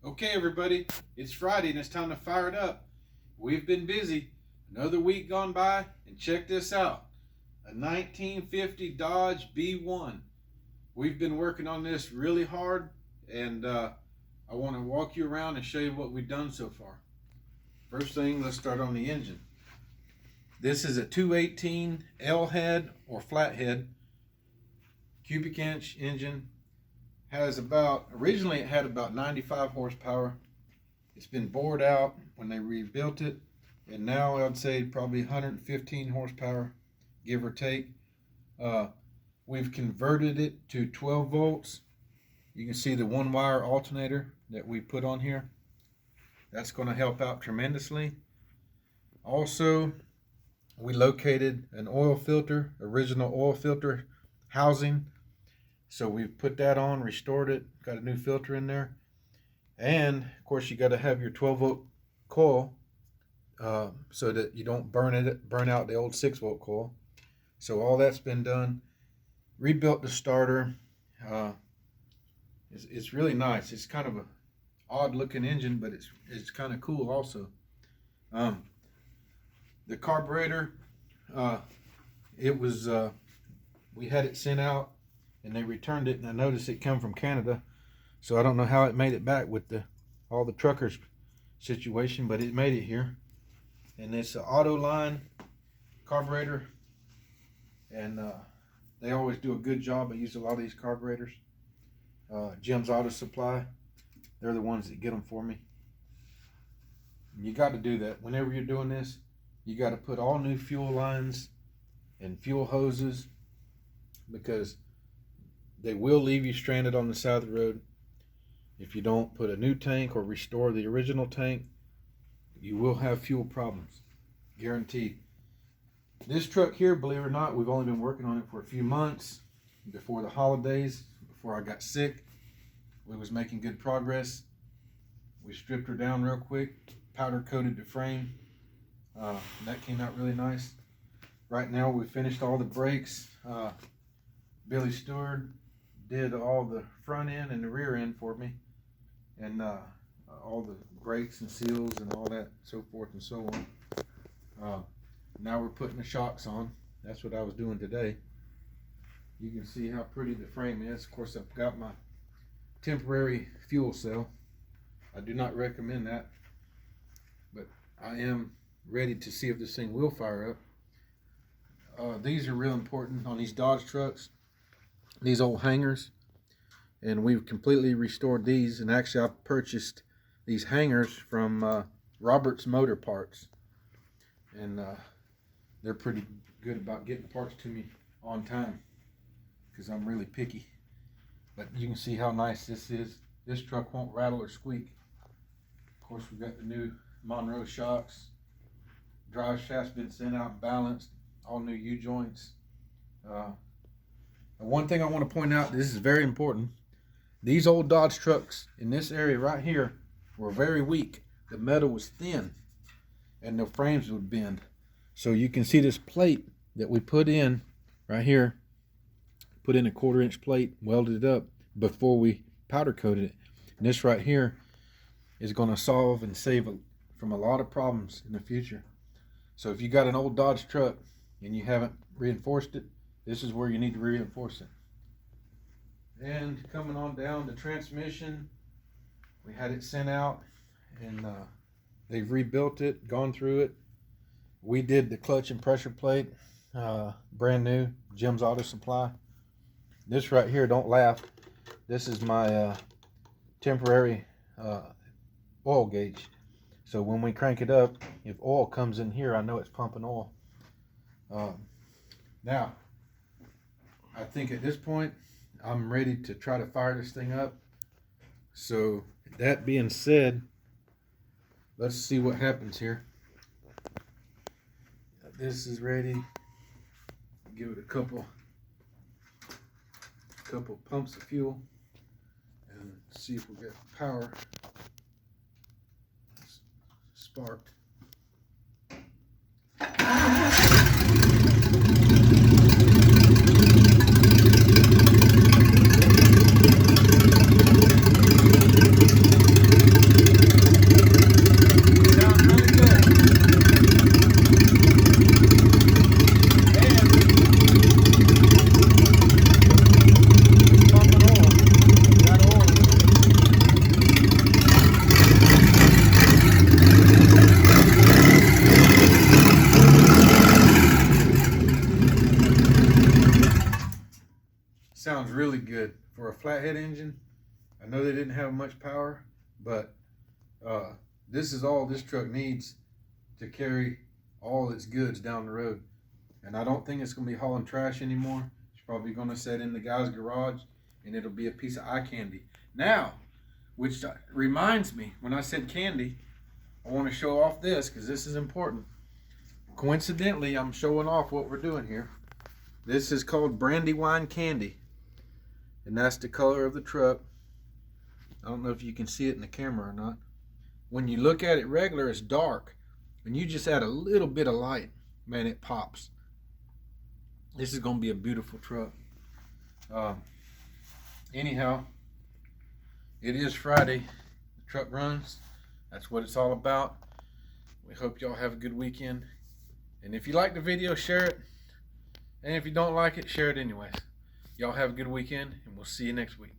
Okay, everybody, it's Friday and it's time to fire it up. We've been busy. Another week gone by, and check this out. A 1950 Dodge B1. We've been working on this really hard, and I want to walk you around and show you what we've done so far. First thing, let's start on the engine. This is a 218 L head or flathead cubic inch engine. Originally it had about 95 horsepower. It's been bored out when they rebuilt it, and now I'd say probably 115 horsepower, give or take. We've converted it to 12 volts. You can see the one wire alternator that we put on here. That's going to help out tremendously. Also, we located an oil filter, original oil filter housing. So we've put that on, restored it, got a new filter in there. And of course you got to have your 12 volt coil so that you don't burn out the old 6 volt coil. So all that's been done. Rebuilt the starter. It's really nice. It's kind of a odd looking engine, but it's kind of cool also. The carburetor, we had it sent out and they returned it, and I noticed it come from Canada, so I don't know how it made it back with all the truckers situation, but it made it here. And it's an auto line carburetor, and they always do a good job. I use a lot of these carburetors. Jim's Auto Supply, they're the ones that get them for me. You got to do that whenever you're doing this. You got to put all new fuel lines and fuel hoses, because they will leave you stranded on the side of the road. If you don't put a new tank or restore the original tank, you will have fuel problems, guaranteed. This truck here, believe it or not, we've only been working on it for a few months. Before the holidays, before I got sick, we was making good progress. We stripped her down real quick, powder coated the frame. That came out really nice. Right now we finished all the brakes. Billy Stewart did all the front end and the rear end for me, and all the brakes and seals and all that, so forth and so on. Now we're putting the shocks on. That's what I was doing today. You can see how pretty the frame is. Of course, I've got my temporary fuel cell. I do not recommend that, but I am ready to see if this thing will fire up. These are real important on these Dodge trucks, these old hangers, and we've completely restored these. And actually I purchased these hangers from Robert's Motor Parts, and they're pretty good about getting parts to me on time, because I'm really picky. But you can see how nice this is. This truck won't rattle or squeak. Of course, we've got the new Monroe shocks. Drive shaft's been sent out and balanced. All new U-joints. One thing I want to point out, this is very important. These old Dodge trucks in this area right here were very weak. The metal was thin and the frames would bend. So you can see this plate that we put in right here. Put in a 1/4 inch plate, welded it up before we powder coated it. And this right here is going to solve and save from a lot of problems in the future. So if you got an old Dodge truck and you haven't reinforced it, this is where you need to reinforce it. And coming on down, the transmission, we had it sent out, and they've rebuilt it, gone through it. We did the clutch and pressure plate, brand new, Jim's Auto Supply. This right here, don't laugh, this is my temporary oil gauge. So when we crank it up, if oil comes in here, I know it's pumping oil. Now, I think at this point, I'm ready to try to fire this thing up. So that being said, let's see what happens here. This is ready. Give it a couple pumps of fuel and see if we get power. Sparked. head engine. I know they didn't have much power, but this is all this truck needs to carry all its goods down the road. And I don't think it's going to be hauling trash anymore. It's probably going to sit in the guy's garage, and it'll be a piece of eye candy. Now, which reminds me, when I said candy, I want to show off this because this is important. Coincidentally, I'm showing off what we're doing here. This is called Brandywine Candy, and that's the color of the truck. I don't know if you can see it in the camera or not. When you look at it regular, it's dark. When you just add a little bit of light, man, it pops. This is going to be a beautiful truck. Anyhow, it is Friday. The truck runs. That's what it's all about. We hope y'all have a good weekend. And if you like the video, share it. And if you don't like it, share it anyways. Y'all have a good weekend, and we'll see you next week.